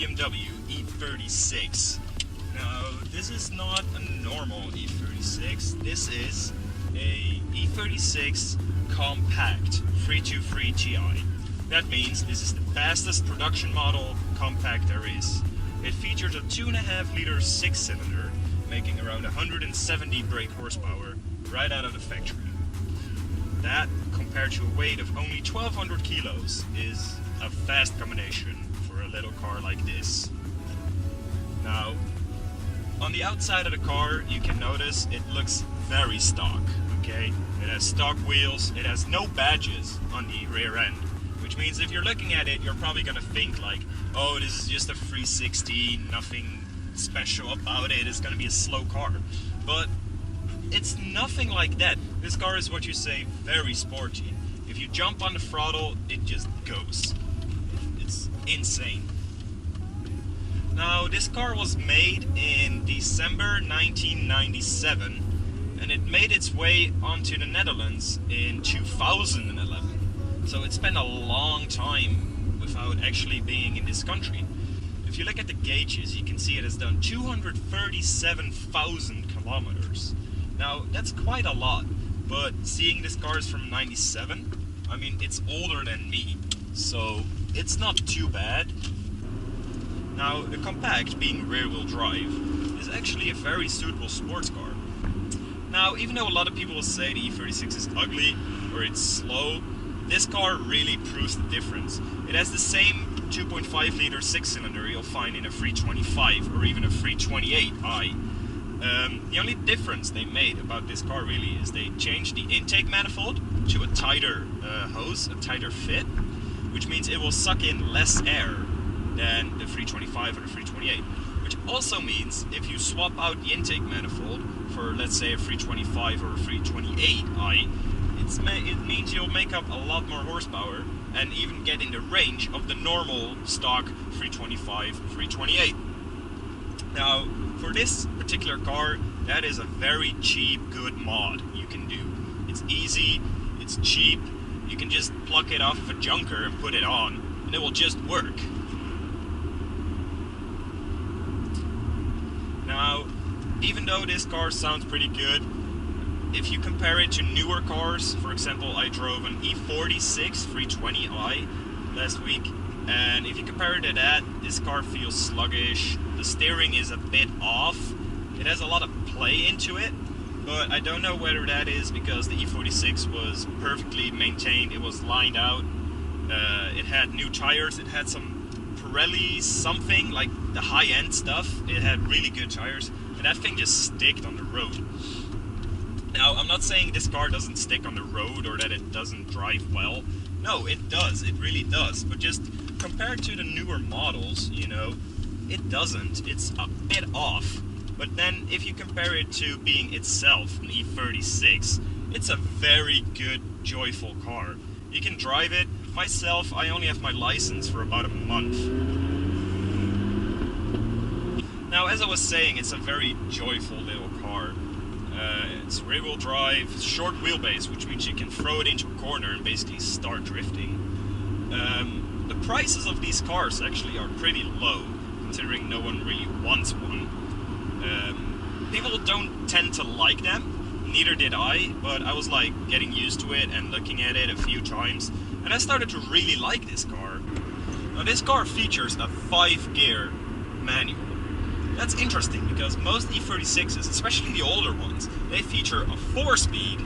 BMW E36. Now, this is not a normal E36, this is a E36 compact 323 Ti. That means this is the fastest production model compact there is. It features a 2.5 liter 6-cylinder, making around 170 brake horsepower right out of the factory. That, compared to a weight of only 1200 kilos, is a fast combination for a little car like this. Now, on the outside of the car, you can notice it looks very stock, okay? It has stock wheels, it has no badges on the rear end, which means if you're looking at it, you're probably gonna think like, oh, this is just a 360, nothing special about it, it's gonna be a slow car. But it's nothing like that. This car is what you say, very sporty. If you jump on the throttle, it just goes. It's insane. Now, this car was made in December 1997, and it made its way onto the Netherlands in 2011. So it spent a long time without actually being in this country. If you look at the gauges, you can see it has done 237,000 kilometers. Now, that's quite a lot, but seeing this car is from 97, I mean, it's older than me, so it's not too bad. Now, the compact, being rear-wheel drive, is actually a very suitable sports car. Now, even though a lot of people will say the E36 is ugly, or it's slow, this car really proves the difference. It has the same 2.5 liter 6-cylinder you'll find in a 325 or even a 328i. The only difference they made about this car really is they changed the intake manifold to a tighter hose, a tighter fit, which means it will suck in less air than the 325 or the 328. Which also means if you swap out the intake manifold for, let's say, a 325 or a 328i, it means you'll make up a lot more horsepower and even get in the range of the normal stock 325, 328. Now, for this particular car, that is a very cheap, good mod you can do. It's easy, it's cheap, you can just pluck it off of a junker and put it on, and it will just work. Now, even though this car sounds pretty good, if you compare it to newer cars, for example, I drove an E36 320i last week, and if you compare it to that, this car feels sluggish, the steering is a bit off, it has a lot of play into it, but I don't know whether that is because the E46 was perfectly maintained, it was lined out, it had new tires, it had some Pirelli something, like the high-end stuff, it had really good tires, and that thing just sticked on the road. Now, I'm not saying this car doesn't stick on the road or that it doesn't drive well. No, it does, it really does, but just compared to the newer models, you know, it doesn't. It's a bit off. But then, if you compare it to being itself an E36, it's a very good, joyful car. You can drive it. Myself, I only have my license for about a month. Now, as I was saying, it's a very joyful little car. It's rear-wheel drive, short wheelbase, which means you can throw it into a corner and basically start drifting. The prices of these cars actually are pretty low, considering no one really wants one. People don't tend to like them, neither did I, but I was like getting used to it and looking at it a few times, and I started to really like this car. Now, this car features a 5-gear manual. That's interesting because most E36s, especially the older ones, they feature a 4-speed,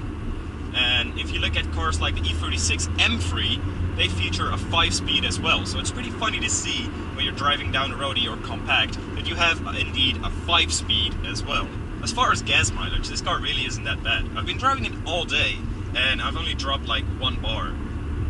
and if you look at cars like the E36 M3, they feature a 5-speed as well. So it's pretty funny to see when you're driving down the road in your compact that you have indeed a 5-speed as well. As far as gas mileage, this car really isn't that bad. I've been driving it all day and I've only dropped like 1 bar.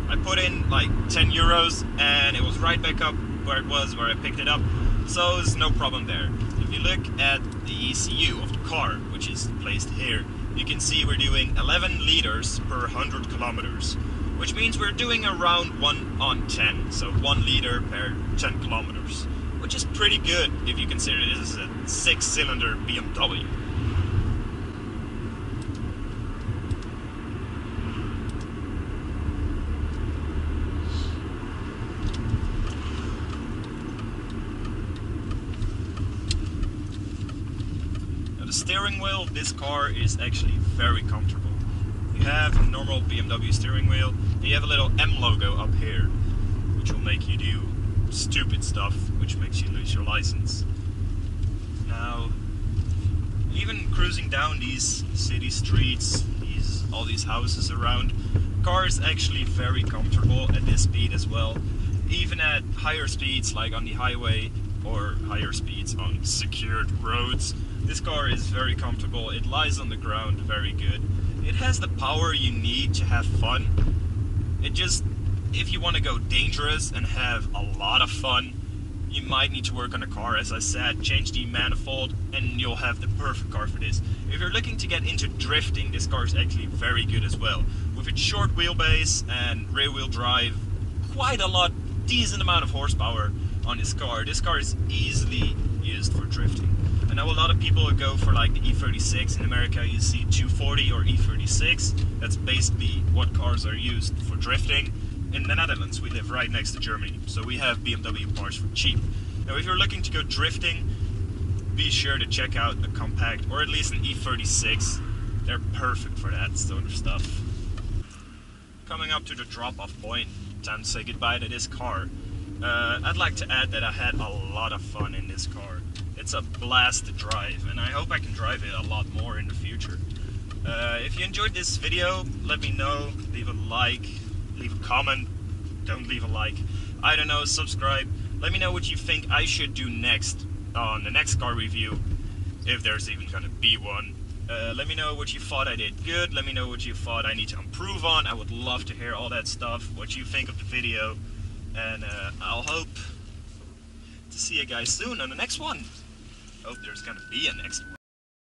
I put in like 10 euros and it was right back up where it was where I picked it up. So there's no problem there. If you look at the ECU of the car, which is placed here, you can see we're doing 11 liters per 100 kilometers, which means we're doing around 1 on 10, so 1 liter per 10 kilometers, which is pretty good if you consider this is a 6-cylinder BMW. the steering wheel, this car is actually very comfortable. You have a normal BMW steering wheel, and you have a little M logo up here, which will make you do stupid stuff, which makes you lose your license. Now, even cruising down these city streets, all these houses around, the car is actually very comfortable at this speed as well. Even at higher speeds, like on the highway, or higher speeds on secured roads, this car is very comfortable. It lies on the ground very good. It has the power you need to have fun. It just, if you want to go dangerous and have a lot of fun, you might need to work on the car, as I said, change the manifold, and you'll have the perfect car for this. If you're looking to get into drifting, this car is actually very good as well. With its short wheelbase and rear-wheel drive, quite a lot, decent amount of horsepower on this car is easily used for drifting. I know a lot of people go for like the E36. In America you see 240 or E36. That's basically what cars are used for drifting. In the Netherlands, we live right next to Germany, so we have BMW parts for cheap. Now if you're looking to go drifting, be sure to check out a compact, or at least an E36. They're perfect for that sort of stuff. Coming up to the drop-off point, time to say goodbye to this car. I'd like to add that I had a lot of fun in this car. It's a blast to drive, and I hope I can drive it a lot more in the future. If you enjoyed this video, let me know, leave a like, leave a comment, don't leave a like, I don't know, subscribe. Let me know what you think I should do next on the next car review, if there's even gonna be one. Let me know what you thought I did good, let me know what you thought I need to improve on. I would love to hear all that stuff, what you think of the video, and I'll hope to see you guys soon on the next one. Hope there's gonna be a next one.